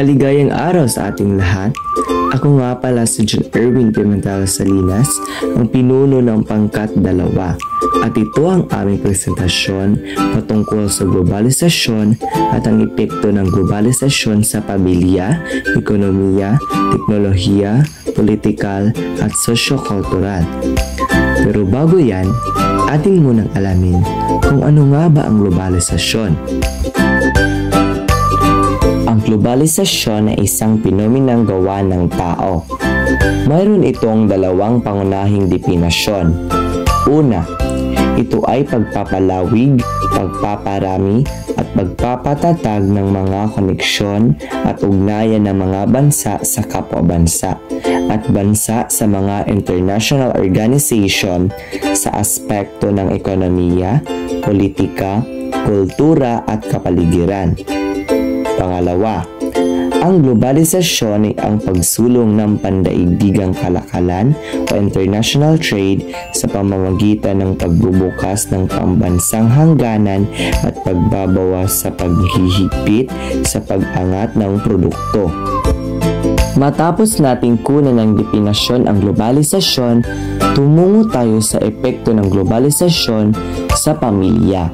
Maligayang araw sa ating lahat. Ako nga pala si John Erwin Pimentel Salinas, ang pinuno ng pangkat 2. At ito ang aming presentasyon patungkol sa globalisasyon at ang epekto ng globalisasyon sa pamilya, ekonomiya, teknolohiya, politikal at sosyo-kultural. Pero bago yan, ating munang alamin kung ano nga ba ang globalisasyon. Ang globalisasyon ay isang penomenang gawa ng tao. Mayroon itong dalawang pangunahing definasyon. Una, ito ay pagpapalawig, pagpaparami at pagpapatatag ng mga koneksyon at ugnayan ng mga bansa sa kapwa-bansa at bansa sa mga international organization sa aspekto ng ekonomiya, politika, kultura at kapaligiran. Pangalawa, ang globalisasyon ay ang pagsulong ng pandaigdigang kalakalan o international trade sa pamamagitan ng pagbubukas ng pambansang hangganan at pagbabawas sa paghihigpit sa pag-angat ng produkto. Matapos nating kunan ng definasyon ang globalisasyon, tumungo tayo sa epekto ng globalisasyon sa pamilya.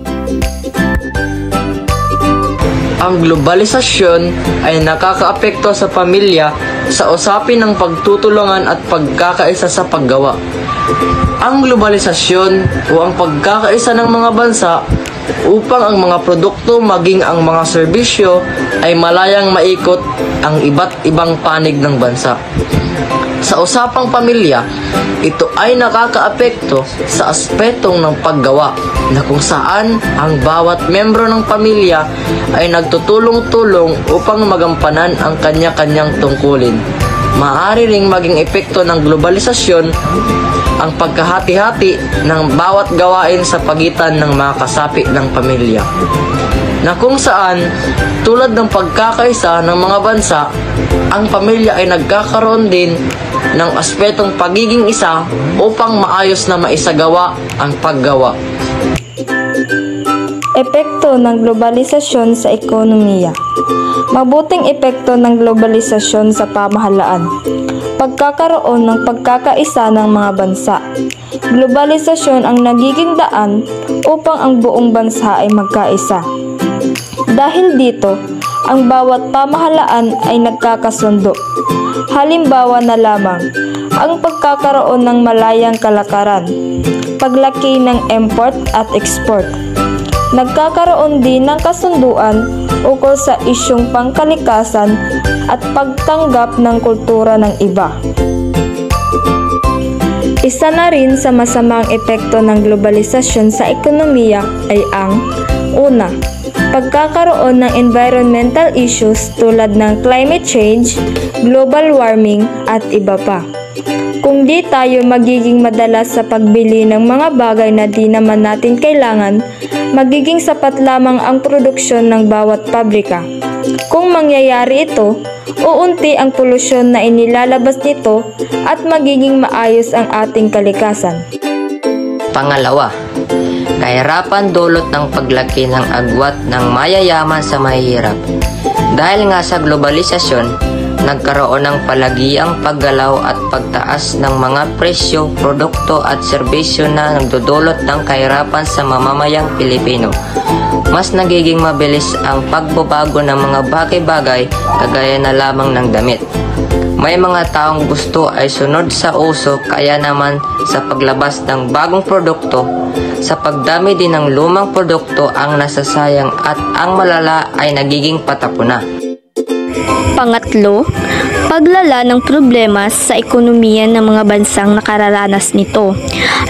Ang globalisasyon ay nakakaapekto sa pamilya sa usapin ng pagtutulungan at pagkakaisa sa paggawa. Ang globalisasyon o ang pagkakaisa ng mga bansa upang ang mga produkto maging ang mga serbisyo ay malayang maikot ang iba't ibang panig ng bansa. Sa usapang pamilya, ito ay nakakaapekto sa aspetong ng paggawa na kung saan ang bawat membro ng pamilya ay nagtutulong-tulong upang magampanan ang kanya-kanyang tungkulin. Maaari ring maging epekto ng globalisasyon ang pagkahati-hati ng bawat gawain sa pagitan ng mga kasapi ng pamilya, na kung saan tulad ng pagkakaisa ng mga bansa, ang pamilya ay nagkakaroon din ng aspetong pagiging isa upang maayos na maisagawa ang paggawa. Epekto ng globalisasyon sa ekonomiya. Mabuting epekto ng globalisasyon sa pamahalaan. Pagkakaroon ng pagkakaisa ng mga bansa. Globalisasyon ang nagiging daan upang ang buong bansa ay magkaisa. Dahil dito, ang bawat pamahalaan ay nagkakasundo. Halimbawa na lamang, ang pagkakaroon ng malayang kalakaran, paglaki ng import at export. Nagkakaroon din ng kasunduan ukol sa isyung pangkalikasan at pagtanggap ng kultura ng iba. Isa na rin sa masamang epekto ng globalisasyon sa ekonomiya ay ang una, pagkakaroon ng environmental issues tulad ng climate change, global warming at iba pa. Kung di tayo magiging madalas sa pagbili ng mga bagay na di naman natin kailangan, magiging sapat lamang ang produksyon ng bawat pabrika. Kung mangyayari ito, uunti ang polusyon na inilalabas nito at magiging maayos ang ating kalikasan. Pangalawa, kahirapan dulot ng paglaki ng agwat ng mayayaman sa mahihirap. Dahil nga sa globalisasyon, nagkaroon ng palagiang paggalaw at pagtaas ng mga presyo, produkto at serbisyo na nagdudulot ng kahirapan sa mamamayang Pilipino. Mas nagiging mabilis ang pagbabago ng mga bagay-bagay kagaya na lamang ng damit. May mga taong gusto ay sunod sa uso, kaya naman sa paglabas ng bagong produkto, sa pagdami din ng lumang produkto ang nasasayang at ang malala ay nagiging patapuna. Pangatlo, paglala ng problema sa ekonomiya ng mga bansang nakararanas nito.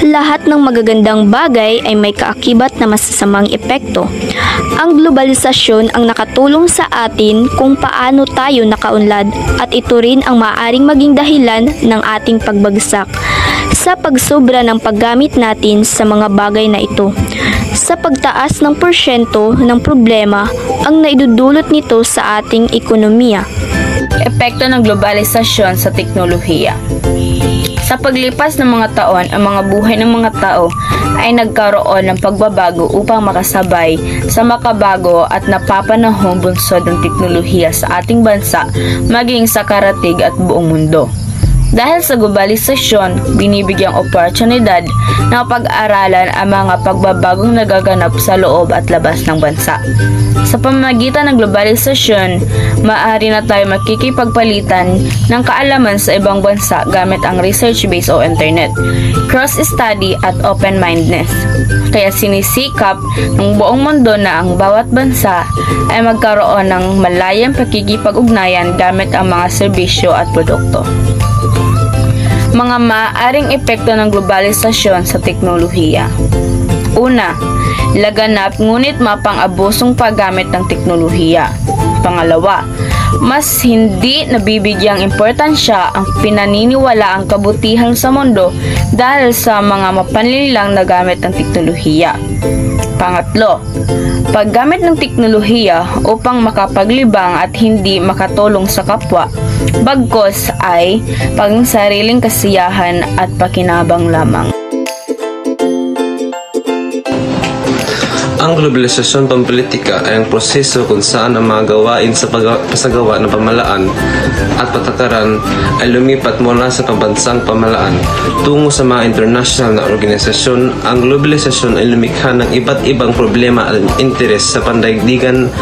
Lahat ng magagandang bagay ay may kaakibat na masasamang epekto. Ang globalisasyon ang nakatulong sa atin kung paano tayo nakaunlad at ito rin ang maaaring maging dahilan ng ating pagbagsak sa pagsobra ng paggamit natin sa mga bagay na ito. Sa pagtaas ng porsyento ng problema ang naidudulot nito sa ating ekonomiya. Epekto ng globalisasyon sa teknolohiya. Sa paglipas ng mga taon, ang mga buhay ng mga tao ay nagkaroon ng pagbabago upang makasabay sa makabago at napapanahong bunsod ng teknolohiya sa ating bansa, maging sa karatig at buong mundo. Dahil sa globalisasyon, binibigyang oportunidad na pag-aralan ang mga pagbabagong nagaganap sa loob at labas ng bansa. Sa pamamagitan ng globalisasyon, maaari na tayo makikipagpalitan ng kaalaman sa ibang bansa gamit ang research base o internet, cross-study at open-mindedness. Kaya sinisikap ng buong mundo na ang bawat bansa ay magkaroon ng malayang pakikipag-ugnayan gamit ang mga serbisyo at produkto. Mga maaaring epekto ng globalisasyon sa teknolohiya. Una, laganap ngunit mapang-abusong paggamit ng teknolohiya. Pangalawa, mas hindi nabibigyang importansya ang pinaniniwalaang kabutihan sa mundo dahil sa mga mapanlilang na gamit ng teknolohiya. Pangatlo, paggamit ng teknolohiya upang makapaglibang at hindi makatulong sa kapwa, bagkos ay pangsariling kasiyahan at pakinabang lamang. Ang globalisasyon pampolitika ay ang proseso kung saan ang mga gawain sa pasagawa ng pamalaan at patakaran ay lumipat mula sa pambansang pamalaan tungo sa mga international na organisasyon. Ang globalisasyon ay lumikha ng iba't ibang problema at interes sa pandaigdigan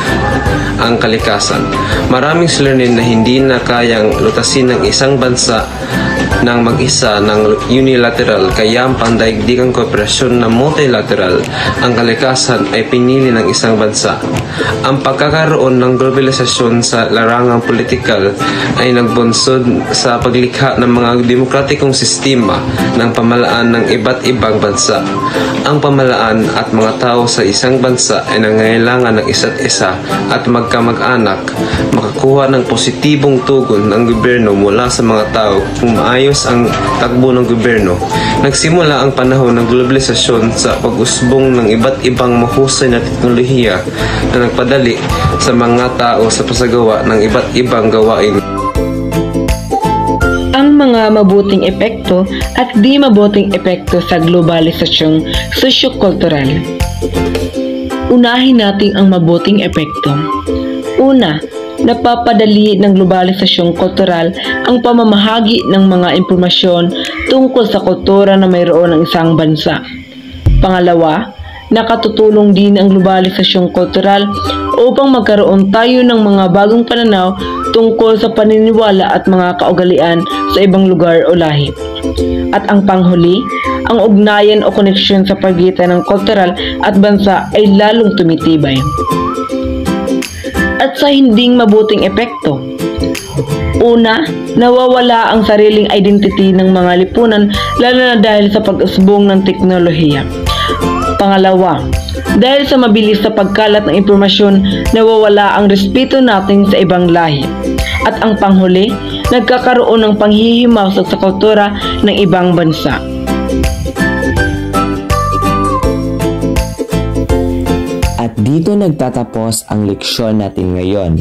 ang kalikasan. Maraming suliranin na hindi na kayang lutasin ng isang bansa ng mag-isa ng unilateral, kaya ang pandaigdigang kooperasyon na multilateral ang kalikasan ay pinili ng isang bansa. Ang pagkakaroon ng globalisasyon sa larangang politikal ay nagbunsod sa paglikha ng mga demokratikong sistema ng pamalaan ng iba't ibang bansa. Ang pamalaan at mga tao sa isang bansa ay nangangailangan ng isa't isa at magkamag-anak, makakuha ng positibong tugon ng gobyerno mula sa mga tao kung maayos ang takbo ng gobyerno. Nagsimula ang panahon ng globalisasyon sa pag-usbong ng iba't ibang mahusay na teknolohiya na nagpadali sa mga tao sa pasagawa ng iba't ibang gawain. Ang mga mabuting epekto at di mabuting epekto sa globalisasyong sosyo-kultural. Unahin natin ang mabuting epekto. Una, napapadali ng globalisasyong kultural ang pamamahagi ng mga impormasyon tungkol sa kultura na mayroon ng isang bansa. Pangalawa, nakatutulong din ang globalisasyong kultural upang magkaroon tayo ng mga bagong pananaw tungkol sa paniniwala at mga kaugalian sa ibang lugar o lahi. At ang panghuli, ang ugnayan o koneksyon sa pagitan ng kultural at bansa ay lalong tumitibay. At sa hinding mabuting epekto. Una, nawawala ang sariling identity ng mga lipunan lalo na dahil sa pag-usbong ng teknolohiya. Pangalawa, dahil sa mabilis na pagkalat ng impormasyon, nawawala ang respeto natin sa ibang lahi. At ang panghuli, nagkakaroon ng panghihimasok sa kultura ng ibang bansa. At dito nagtatapos ang leksyon natin ngayon.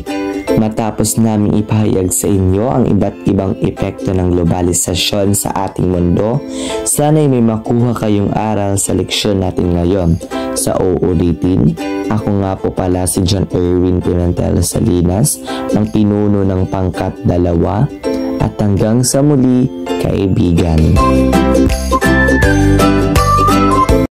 Matapos namin ipahayag sa inyo ang iba't ibang epekto ng globalisasyon sa ating mundo, sana'y may makuha kayong aral sa leksyon natin ngayon. Sa uulitin, ako nga po pala si John Erwin Pimentel Salinas, ng pinuno ng pangkat 2, at hanggang sa muli, kaibigan.